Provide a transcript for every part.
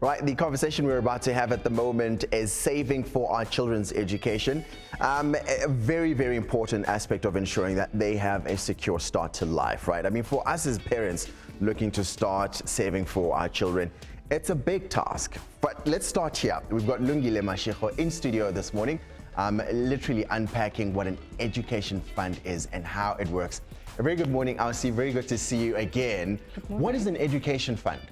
Right, the conversation we're about to have at the moment is saving for our children's education. A very, very important aspect of ensuring that they have a secure start to life, right? I mean, for us as parents looking to start saving for our children, it's a big task. But let's start here. We've got Lungile Mashego in studio this morning, literally unpacking what an education fund is and how it works. A very good morning, Ausi. Very good to see you again. What is an education fund?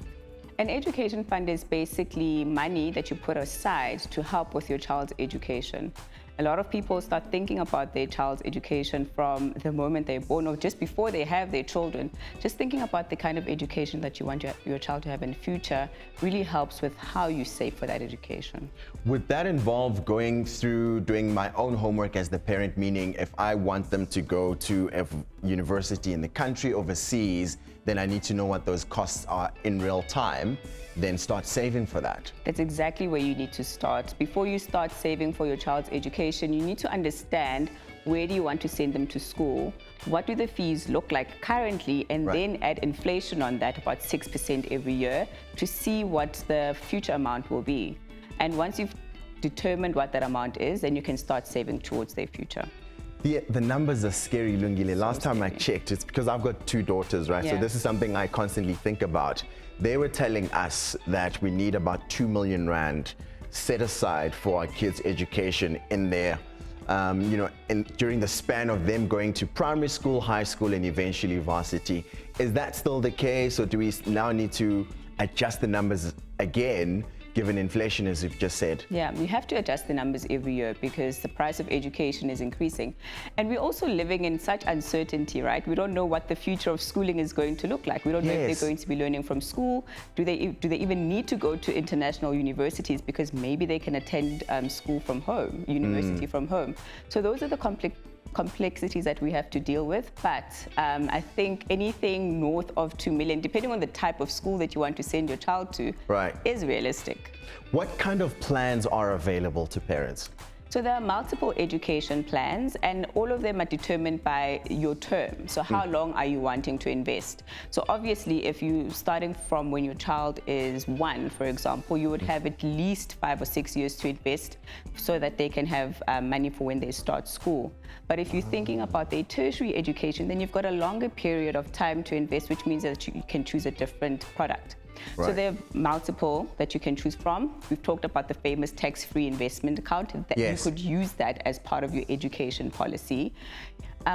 An education fund is basically money that you put aside to help with your child's education. A lot of people start thinking about their child's education from the moment they're born or just before they have their children. Just thinking about the kind of education that you want your child to have in the future really helps with how you save for that education. Would that involve going through doing my own homework as the parent, meaning if I want them to go to a university in the country overseas, then I need to know what those costs are in real time, then start saving for that? That's exactly where you need to start. Before you start saving for your child's education, you need to understand where do you want to send them to school, what do the fees look like currently, and then add inflation on that, about 6% every year, to see what the future amount will be. And once you've determined what that amount is, then you can start saving towards their future. The numbers are scary, Lungile. Last time I checked, it's because I've got two daughters, right? So this is something I constantly think about. They were telling us that we need about 2 million rand set aside for our kids' education in their, during the span of them going to primary school, high school, and eventually varsity. Is that still the case, or do we now need to adjust the numbers again, given inflation, as you've just said? Yeah, we have to adjust the numbers every year because the price of education is increasing. And we're also living in such uncertainty, right? We don't know what the future of schooling is going to look like. We don't know if they're going to be learning from school. Do they even need to go to international universities because maybe they can attend school from home, university from home? So those are the complexities that we have to deal with, but I think anything north of 2 million, depending on the type of school that you want to send your child to, is realistic. What kind of plans are available to parents? So there are multiple education plans, and all of them are determined by your term. So how long are you wanting to invest? So obviously, if you're starting from when your child is 1, for example, you would have at least 5 or 6 years to invest so that they can have money for when they start school. But if you're thinking about their tertiary education, then you've got a longer period of time to invest, which means that you can choose a different product. So there are multiple that you can choose from. We've talked about the famous tax-free investment account, that you could use that as part of your education policy.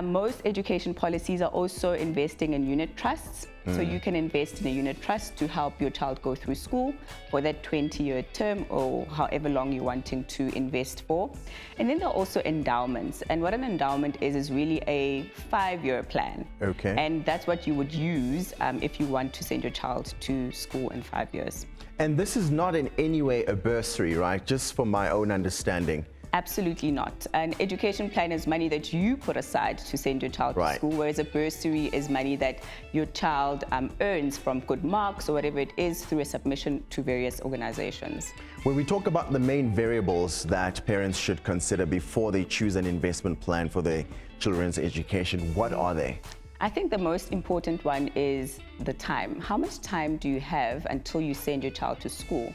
Most education policies are also investing in unit trusts. So you can invest in a unit trust to help your child go through school for that 20-year term or however long you're wanting to invest for. And then there are also endowments. And what an endowment is really a 5-year plan. Okay. And that's what you would use if you want to send your child to school in 5 years. And this is not in any way a bursary, right? Just for my own understanding. Absolutely not. An education plan is money that you put aside to send your child to school, whereas a bursary is money that your child earns from good marks or whatever it is through a submission to various organizations. When we talk about the main variables that parents should consider before they choose an investment plan for their children's education, what are they? I think the most important one is the time. How much time do you have until you send your child to school?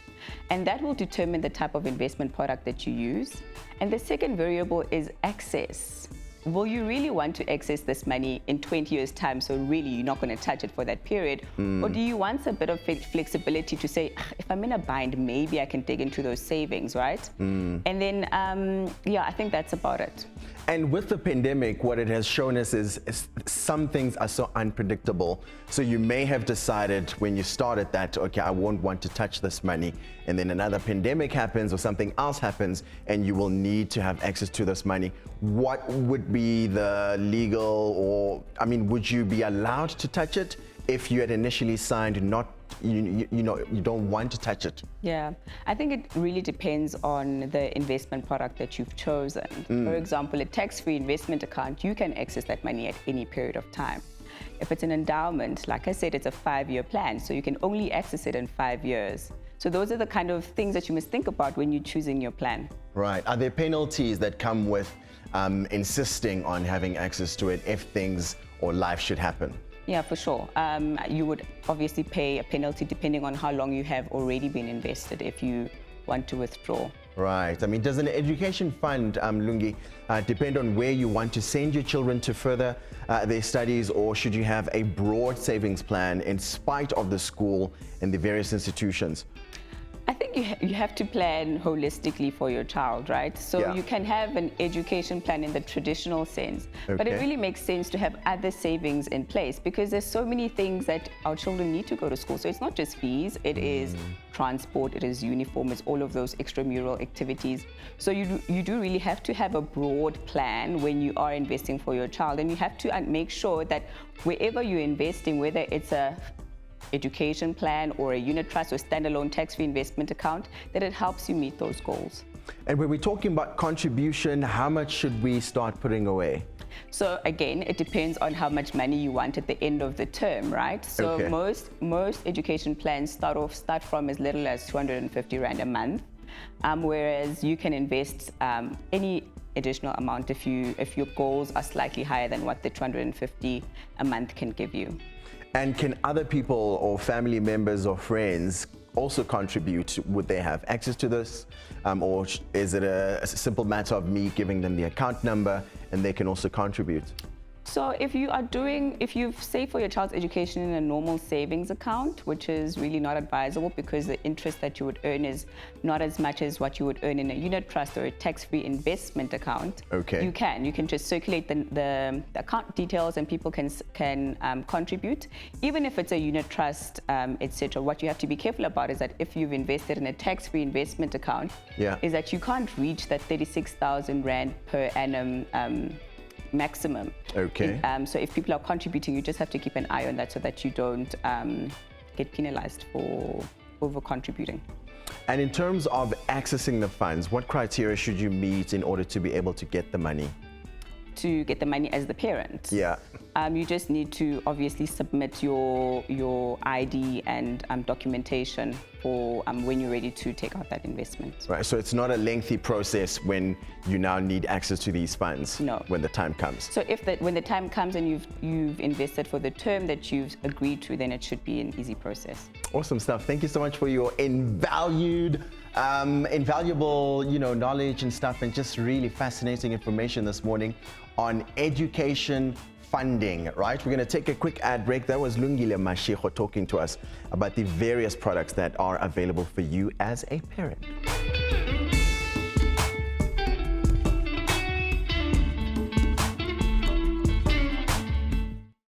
And that will determine the type of investment product that you use. And the second variable is access. Will you really want to access this money in 20 years' time, so really you're not going to touch it for that period? Or do you want a bit of flexibility to say, if I'm in a bind, maybe I can dig into those savings, right? And then, I think that's about it. And with the pandemic, what it has shown us is some things are so unpredictable. So you may have decided when you started that, okay, I won't want to touch this money. And then another pandemic happens or something else happens and you will need to have access to this money. What would be the legal, or, I mean, would you be allowed to touch it if you had initially signed not, you don't want to touch it? Yeah, I think it really depends on the investment product that you've chosen. For example, a tax-free investment account, you can access that money at any period of time. If it's an endowment, like I said, it's a 5-year plan, so you can only access it in 5 years. So those are the kind of things that you must think about when you're choosing your plan. Right. Are there penalties that come with insisting on having access to it if things or life should happen? Yeah, for sure. You would obviously pay a penalty depending on how long you have already been invested if you want to withdraw. Right. I mean, does an education fund, Lungi, depend on where you want to send your children to further their studies, or should you have a broad savings plan in spite of the school and the various institutions? I think you have to plan holistically for your child, right? So Yeah. you can have an education plan in the traditional sense, but it Okay. really makes sense to have other savings in place because there's so many things that our children need to go to school. So it's not just fees, it is transport, it is uniform, it's all of those extramural activities. So you do really have to have a broad plan when you are investing for your child, and you have to make sure that wherever you're investing, whether it's a education plan or a unit trust or standalone tax-free investment account, that it helps you meet those goals. And when we're talking about contribution, how much should we start putting away? So again, it depends on how much money you want at the end of the term, right? So Okay. most education plans start from as little as 250 Rand a month, whereas you can invest any additional amount if your goals are slightly higher than what the 250 a month can give you. And can other people or family members or friends also contribute? Would they have access to this? Or is it a simple matter of me giving them the account number and they can also contribute? So if you've saved for your child's education in a normal savings account, which is really not advisable because the interest that you would earn is not as much as what you would earn in a unit trust or a tax-free investment account. Okay. You can just circulate the account details and people can contribute. Even if it's a unit trust, etc. What you have to be careful about is that if you've invested in a tax-free investment account, Yeah. is that you can't reach that 36,000 Rand per annum maximum. Okay. So if people are contributing, you just have to keep an eye on that so that you don't get penalized for over contributing. And in terms of accessing the funds, what criteria should you meet in order to be able to get the money? To get the money as the parent. Yeah. You just need to obviously submit your ID and documentation for when you're ready to take out that investment. Right. So it's not a lengthy process when you now need access to these funds. No. When the time comes. So when the time comes and you've invested for the term that you've agreed to, then it should be an easy process. Awesome stuff. Thank you so much for your invaluable, knowledge and stuff, and just really fascinating information this morning on education funding, right? We're going to take a quick ad break. That was Lungile Mashego talking to us about the various products that are available for you as a parent.